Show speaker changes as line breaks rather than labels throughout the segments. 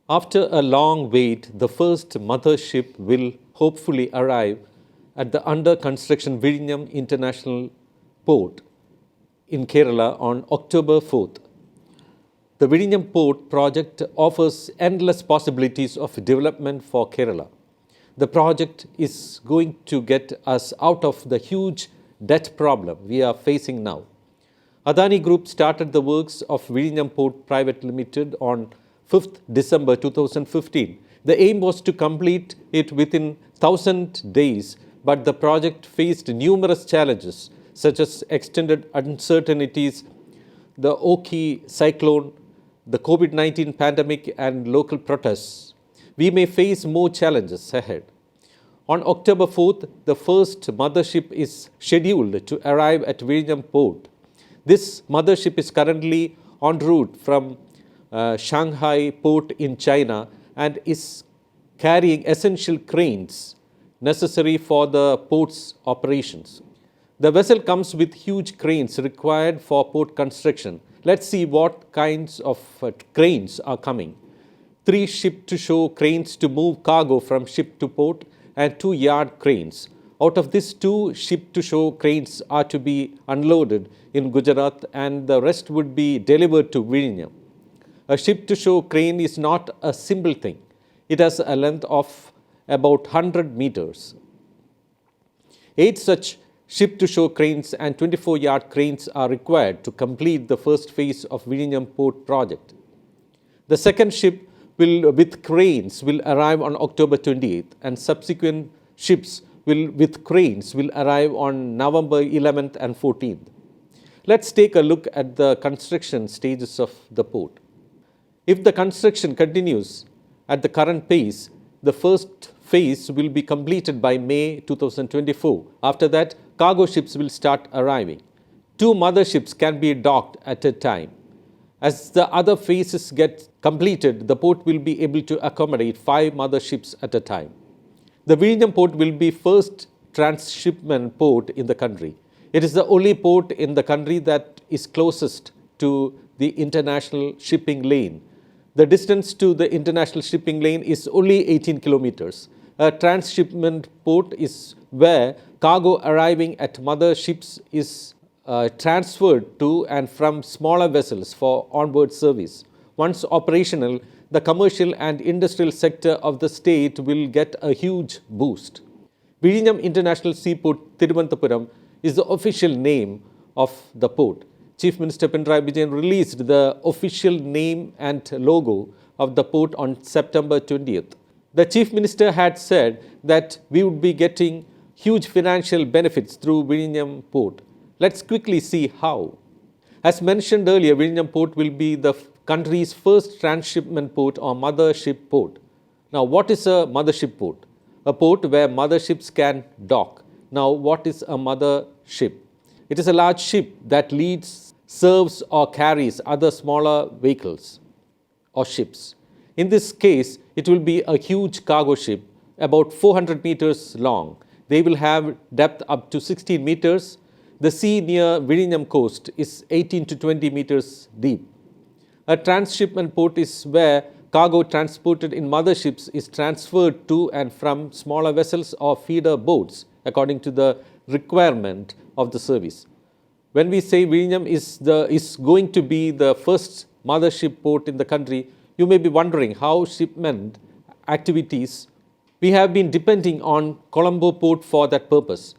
After a long wait, the first mothership will hopefully arrive at the under construction Vizhinjam International Port in Kerala on October 4th. The Vizhinjam Port project offers endless possibilities of development for Kerala. The project is going to get us out of the huge debt problem we are facing now. Adani Group started the works of Vizhinjam Port Pvt Ltd on 5th December 2015. The aim was to complete it within 1,000 days, but the project faced numerous challenges such as extended uncertainties, the Ockhi cyclone, the COVID-19 pandemic and local protests. We may face more challenges ahead. On October 4th, the first mothership is scheduled to arrive at Vizhinjam Port. This mothership is currently en route from Shanghai port in China and is carrying essential cranes necessary for the port's operations. The vessel comes with huge cranes required for port construction. Let's see what kinds of cranes are coming. 3 ship-to-shore cranes to move cargo from ship to port and 2 yard cranes. Out of these, 2 ship-to-shore cranes are to be unloaded in Gujarat and the rest would be delivered to Vizhinjam. A ship-to-shore crane is not a simple thing. It has a length of about 100 meters. 8 such ship-to-shore cranes and 24-yard cranes are required to complete the first phase of Vizhinjam Port project. The second ship with cranes will arrive on October 28th and subsequent ships with cranes will arrive on November 11th and 14th. Let's take a look at the construction stages of the port. If the construction continues at the current pace, the first phase will be completed by May 2024. After that, cargo ships will start arriving. 2 motherships can be docked at a time. As the other phases get completed, the port will be able to accommodate 5 motherships at a time. The Vizhinjam Port will be first transshipment port in the country. It is the only port in the country that is closest to the international shipping lane. The distance to the international shipping lane is only 18 kilometers. A transshipment port is where cargo arriving at mother ships is transferred to and from smaller vessels for onboard service. Once operational, the commercial and industrial sector of the state will get a huge boost. Vizhinjam International Seaport, Thiruvananthapuram is the official name of the port. Chief Minister Pinarayi Vijayan released the official name and logo of the port on September 20th. The Chief Minister had said that we would be getting huge financial benefits through Vizhinjam Port. Let's quickly see how. As mentioned earlier, Vizhinjam Port will be the country's first transshipment port or mothership port. Now, what is a mothership port? A port where motherships can dock. Now, what is a mothership? It is a large ship that leads, serves or carries other smaller vehicles or ships. In this case, it will be a huge cargo ship about 400 meters long. They will have depth up to 16 meters. The sea near Vizhinjam coast is 18 to 20 meters deep. A transshipment port is where cargo transported in motherships is transferred to and from smaller vessels or feeder boats according to the requirement of the service. When we say Vizhinjam is going to be the first mothership port in the country, you may be wondering how shipment activities. We have been depending on Colombo port for that purpose.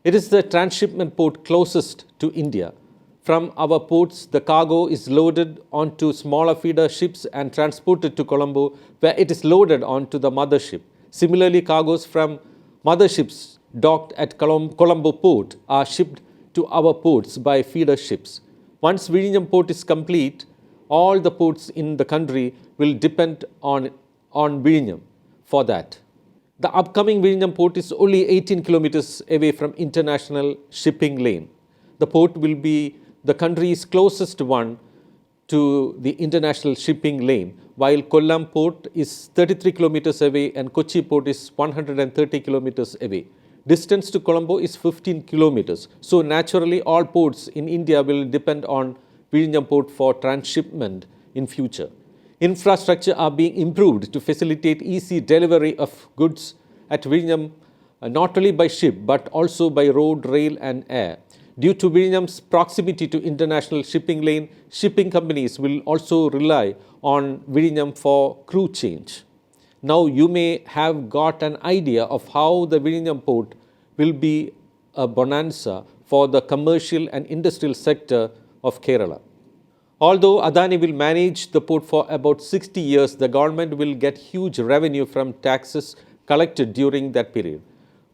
It is the transshipment port closest to India. From our ports, the cargo is loaded onto smaller feeder ships and transported to Colombo, where it is loaded onto the mothership. Similarly, cargoes from motherships docked at Colombo port are shipped to our ports by feeder ships. Once Vizhinjam Port is complete, all the ports in the country will depend on Vizhinjam for that. The upcoming Vizhinjam Port is only 18 kilometers away from international shipping lane. The port will be the country's closest one to the international shipping lane, while Kollam Port is 33 kilometers away and Kochi Port is 130 kilometers away. Distance to Colombo is 15 kilometers. So naturally, all ports in India will depend on Vizhinjam Port for transshipment in future. Infrastructure are being improved to facilitate easy delivery of goods at Vizhinjam, not only by ship but also by road, rail and air. Due to Vizhinjam's proximity to international shipping lane, shipping companies will also rely on Vizhinjam for crew change. Now you may have got an idea of how the Vizhinjam port will be a bonanza for the commercial and industrial sector of Kerala. Although Adani will manage the port for about 60 years, the government will get huge revenue from taxes collected during that period.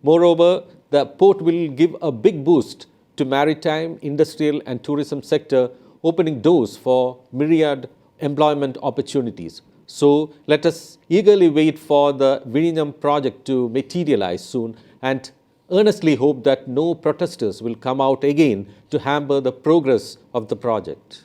Moreover, the port will give a big boost to maritime, industrial and tourism sector, opening doors for myriad employment opportunities. So let us eagerly wait for the Vizhinjam project to materialize soon and earnestly hope that no protesters will come out again to hamper the progress of the project.